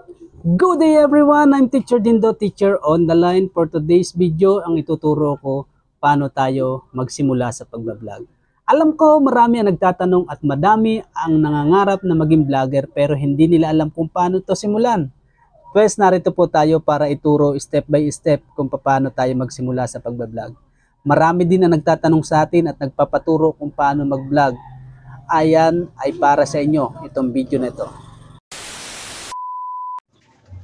Good day everyone! I'm Teacher Dindo, teacher on the line. For today's video, ang ituturo ko paano tayo magsimula sa pagbablog. Alam ko marami ang nagtatanong at madami ang nangangarap na maging vlogger pero hindi nila alam kung paano to simulan. Pues narito po tayo para ituro step by step kung paano tayo magsimula sa pagbablog. Marami din ang nagtatanong sa atin at nagpapaturo kung paano mag-vlog. Ayan ay para sa inyo itong video na ito.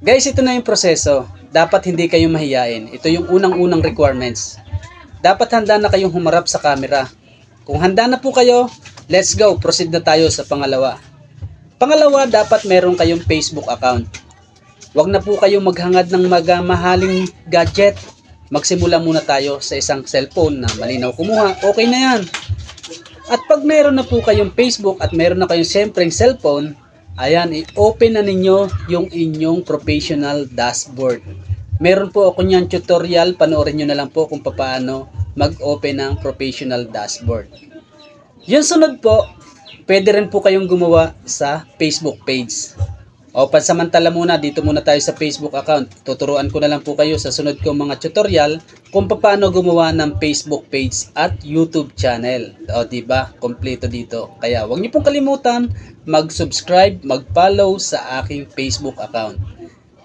Guys, ito na yung proseso. Dapat hindi kayo mahiyain. Ito yung unang-unang requirements. Dapat handa na kayong humarap sa camera. Kung handa na po kayo, let's go. Proceed na tayo sa pangalawa. Pangalawa, dapat meron kayong Facebook account. Huwag na po kayong maghangad ng mahaling gadget. Magsimula muna tayo sa isang cellphone na malinaw kumuha. Okay na yan. At pag meron na po kayong Facebook at meron na kayong siyempreng cellphone, ayan, i-open na ninyo yung inyong professional dashboard. Meron po ako niyang tutorial, panoorin nyo na lang po kung paano mag-open ng professional dashboard. Yung sunod po, pwede rin po kayong gumawa sa Facebook page. O pansamantala muna, dito muna tayo sa Facebook account. Tuturuan ko na lang po kayo sa sunod kong mga tutorial kung paano gumawa ng Facebook page at YouTube channel. O diba, kompleto dito. Kaya huwag niyo pong kalimutan mag-subscribe, mag-follow sa aking Facebook account.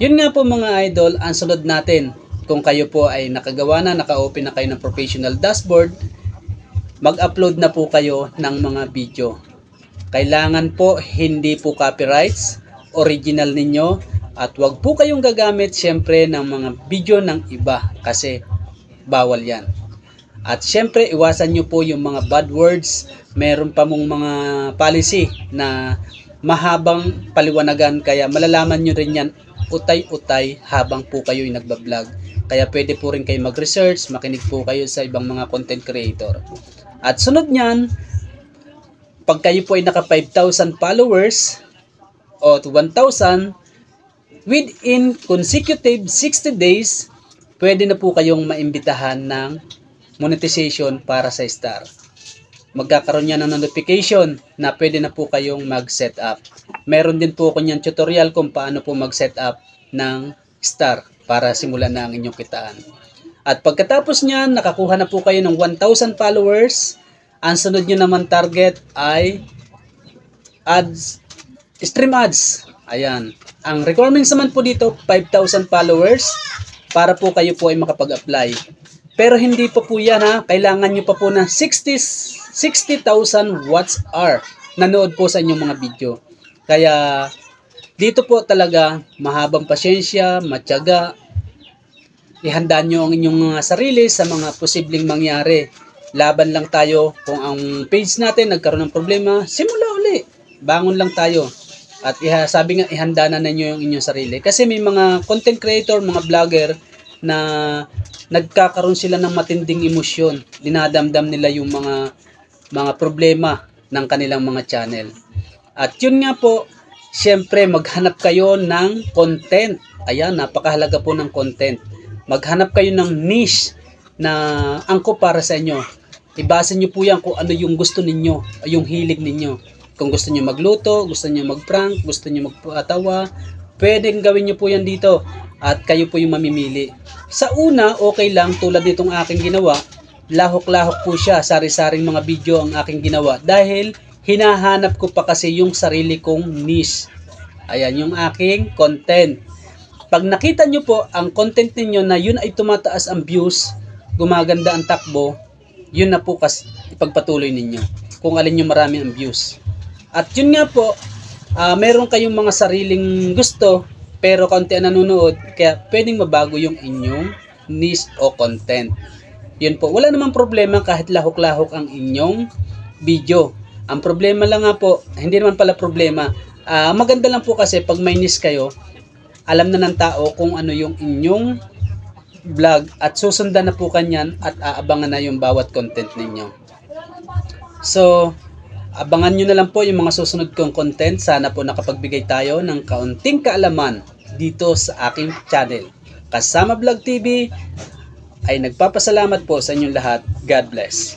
Yun nga po mga idol, ang sunod natin. Kung kayo po ay nakagawa na, naka-open na kayo ng professional dashboard, mag-upload na po kayo ng mga video. Kailangan po hindi po copyrights, original ninyo, at wag po kayong gagamit syempre ng mga video ng iba kasi bawal yan. At syempre iwasan nyo po yung mga bad words. Meron pa mong mga policy na mahabang paliwanagan, kaya malalaman nyo rin yan utay-utay habang po kayo ay nagbablog. Kaya pwede po rin kayo mag-research, makinig po kayo sa ibang mga content creator. At sunod nyan, pag kayo po ay naka 5,000 followers o 1,000 within consecutive 60 days, pwede na po kayong maimbitahan ng monetization para sa star. Magkakaroon niya ng notification na pwede na po kayong mag-set up. Meron din po ako niyang tutorial kung paano po mag-set up ng star para simulan na ang inyong kitaan. At pagkatapos niyan, nakakuha na po kayo ng 1,000 followers. Ang sunod nyo naman target ay ads, stream ads. Ayan. Ang requirements naman po dito, 5,000 followers para po kayo po ay makapag-apply. Pero hindi pa po yan ha. Kailangan nyo pa po ng 60,000 watch hour nanood po sa inyong mga video. Kaya dito po talaga mahabang pasyensya, matyaga. Ihanda nyo ang inyong mga sarili sa mga posibleng mangyari. Laban lang tayo. Kung ang page natin nagkaroon ng problema, simula uli. Bangon lang tayo. At sabi nga, ihanda na ninyo yung inyong sarili. Kasi may mga content creator, mga vlogger na nagkakaroon sila ng matinding emosyon. Dinadamdam nila yung mga problema ng kanilang mga channel. At yun nga po, syempre maghanap kayo ng content. Ayan, napakahalaga po ng content. Maghanap kayo ng niche na angkop para sa inyo. Ibasa nyo po yan kung ano yung gusto ninyo, yung hilig ninyo. Kung gusto nyo magluto, gusto nyo mag-prank, gusto nyo magpatawa, pwedeng gawin nyo po yan dito. At kayo po yung mamimili. Sa una, okay lang tulad nitong aking ginawa. Lahok-lahok po siya, sari-saring mga video ang aking ginawa. Dahil hinahanap ko pa kasi yung sarili kong niche. Ayan yung aking content. Pag nakita nyo po ang content ninyo na yun ay tumataas ang views, gumaganda ang takbo, yun na po kasi ipagpatuloy ninyo. Kung alin yung marami ang views. At yun nga po, meron kayong mga sariling gusto, pero kaunti ang nanonood, kaya pwedeng mabago yung inyong niche o content. Yun po, wala namang problema kahit lahok-lahok ang inyong video. Ang problema lang nga po, hindi naman pala problema, maganda lang po kasi pag may niche kayo, alam na ng tao kung ano yung inyong vlog at susundan na po kanyan at aabangan na yung bawat content ninyo. So, abangan nyo na lang po yung mga susunod kong content. Sana po nakapagbigay tayo ng kaunting kaalaman dito sa aking channel. Kasama Vlog TV ay nagpapasalamat po sa inyong lahat. God bless.